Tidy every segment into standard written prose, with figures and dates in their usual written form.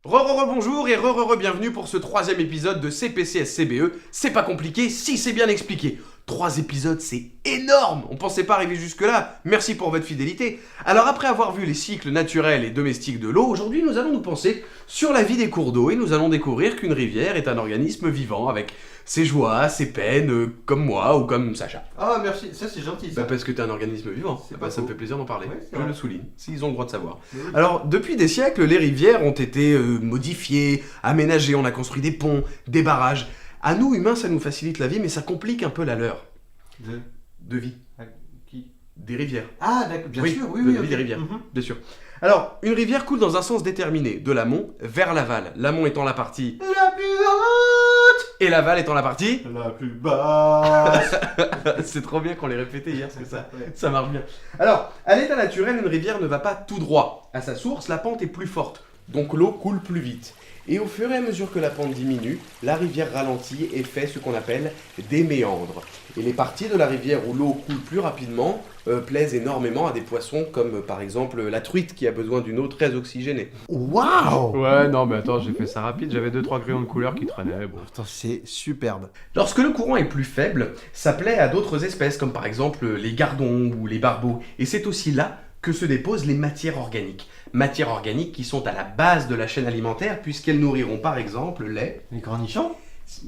Bonjour et bienvenue pour ce troisième épisode de CPCSCBE. C'est pas compliqué si c'est bien expliqué. 3 épisodes, c'est énorme. On pensait pas arriver jusque là. Merci pour votre fidélité. Alors après avoir vu les cycles naturels et domestiques de l'eau, aujourd'hui nous allons nous pencher sur la vie des cours d'eau et nous allons découvrir qu'une rivière est un organisme vivant avec ses joies, ses peines, comme moi ou comme Sacha. Ah merci, ça c'est gentil ça. Parce que t'es un organisme vivant. C'est pas Ça me faux. fait plaisir d'en parler. Ouais, c'est Je vrai. le souligne, s'ils ont le droit de savoir. Oui. Alors, depuis des siècles, les rivières ont été modifiées, aménagées, on a construit des ponts, des barrages. À nous, humains, ça nous facilite la vie, mais ça complique un peu la leur de vie. Qui Des rivières. Ah d'accord, bien sûr, oui, de oui. la vie ok. des rivières, Mhm. bien sûr. Alors, une rivière coule dans un sens déterminé, de l'amont vers l'aval. L'amont étant la partie La plus haute, et l'aval étant la partie... la plus basse. C'est trop bien qu'on l'ait répété hier, parce que ça... Ouais. Ça marche bien. Alors, à l'état naturel, une rivière ne va pas tout droit. À sa source, la pente est plus forte, donc l'eau coule plus vite. Et au fur et à mesure que la pente diminue, la rivière ralentit et fait ce qu'on appelle des méandres. Et les parties de la rivière où l'eau coule plus rapidement plaisent énormément à des poissons comme par exemple la truite qui a besoin d'une eau très oxygénée. Waouh. Ouais, non, mais attends, j'ai fait ça rapide, j'avais 2-3 crayons de couleur qui traînaient. Bon. Putain, c'est superbe. Lorsque le courant est plus faible, ça plaît à d'autres espèces comme par exemple les gardons ou les barbeaux. Et c'est aussi là que se déposent les matières organiques. Matières organiques qui sont à la base de la chaîne alimentaire puisqu'elles nourriront par exemple les... Les cornichons.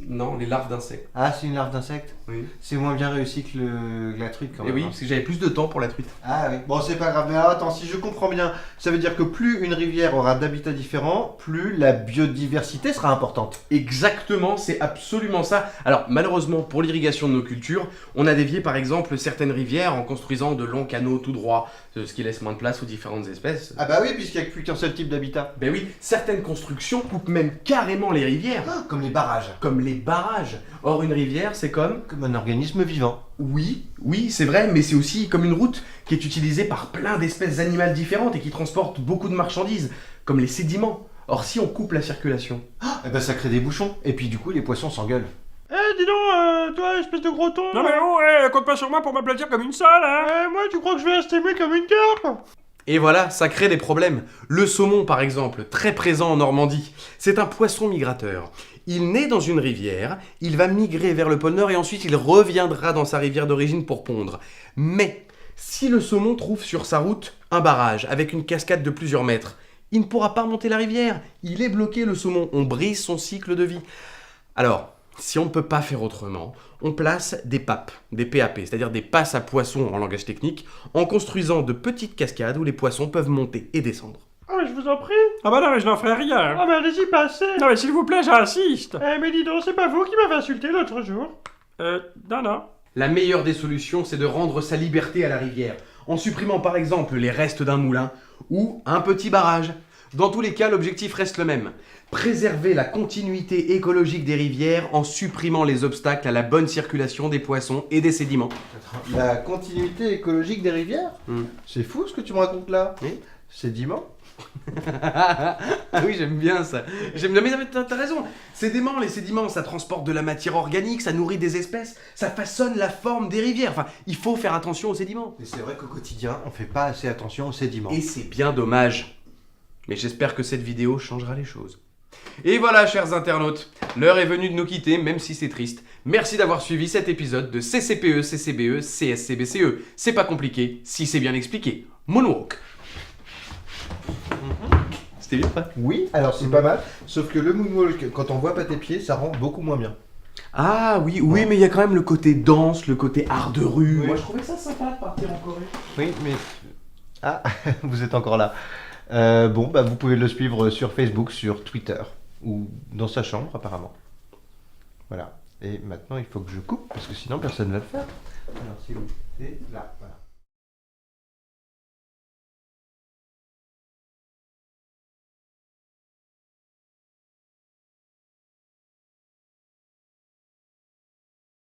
Non, les larves d'insectes. Ah, c'est une larve d'insecte. Oui. C'est moins bien réussi que la truite quand Et même. oui, hein. parce que j'avais plus de temps pour la truite. Ah oui. Bon, c'est pas grave. Mais alors, attends, si je comprends bien, ça veut dire que plus une rivière aura d'habitats différents, plus la biodiversité sera importante. Exactement, c'est absolument ça. Alors malheureusement pour l'irrigation de nos cultures, on a dévié par exemple certaines rivières en construisant de longs canaux tout droits, ce qui laisse moins de place aux différentes espèces. Ah bah oui, puisqu'il n'y a plus qu'un seul type d'habitat. Ben oui, certaines constructions coupent même carrément les rivières, Ah, comme les barrages. comme les barrages. Or une rivière c'est comme... Comme un organisme vivant. Oui, c'est vrai, mais c'est aussi comme une route qui est utilisée par plein d'espèces animales différentes et qui transporte beaucoup de marchandises, comme les sédiments. Or si on coupe la circulation... Eh ben ça crée des bouchons. Et puis du coup, les poissons s'engueulent. Eh, dis donc, toi, espèce de gros ton. Non, mais oh, compte pas sur moi pour m'aplatir comme une salle, hein. Moi, tu crois que je vais rester muet comme une carpe? Et voilà, ça crée des problèmes. Le saumon, par exemple, très présent en Normandie, c'est un poisson migrateur. Il naît dans une rivière, il va migrer vers le pôle Nord et ensuite il reviendra dans sa rivière d'origine pour pondre. Mais si le saumon trouve sur sa route un barrage avec une cascade de plusieurs mètres, il ne pourra pas remonter la rivière. Il est bloqué, le saumon. On brise son cycle de vie. Alors, si on ne peut pas faire autrement, on place des PAP, des PAP, c'est-à-dire des passes à poissons en langage technique, en construisant de petites cascades où les poissons peuvent monter et descendre. Ah, mais je vous en prie. Ah bah non, mais je n'en ferai rien. Ah, mais allez-y, passez. Non, mais s'il vous plaît, j'insiste. Mais dis donc, c'est pas vous qui m'avez insulté l'autre jour? Non. La meilleure des solutions, c'est de rendre sa liberté à la rivière, en supprimant par exemple les restes d'un moulin ou un petit barrage. Dans tous les cas, l'objectif reste le même. Préserver la continuité écologique des rivières en supprimant les obstacles à la bonne circulation des poissons et des sédiments. La continuité écologique des rivières. C'est fou ce que tu me racontes là. Oui. Sédiments. Ah oui, j'aime bien ça. J'aime bien, mais t'as raison. Les sédiments, ça transporte de la matière organique, ça nourrit des espèces, ça façonne la forme des rivières. Enfin, il faut faire attention aux sédiments. Et c'est vrai qu'au quotidien, on fait pas assez attention aux sédiments. Et c'est bien dommage. Mais j'espère que cette vidéo changera les choses. Et voilà, chers internautes, l'heure est venue de nous quitter, même si c'est triste. Merci d'avoir suivi cet épisode de CCPE, CCBE, CSCBCE. C'est pas compliqué, si c'est bien expliqué. Moonwalk. C'était bien, pas? Oui, alors c'est pas mal. Sauf que le moonwalk, quand on voit pas tes pieds, ça rend beaucoup moins bien. Ah oui, mais il y a quand même le côté danse, le côté art de rue. Oui. Moi, je trouvais ça sympa de partir en Corée. Oui, mais... Ah, vous êtes encore là. Vous pouvez le suivre sur Facebook, sur Twitter, ou dans sa chambre apparemment. Voilà. Et maintenant, il faut que je coupe, parce que sinon, personne ne va le faire. Alors, c'est où? C'est là, voilà.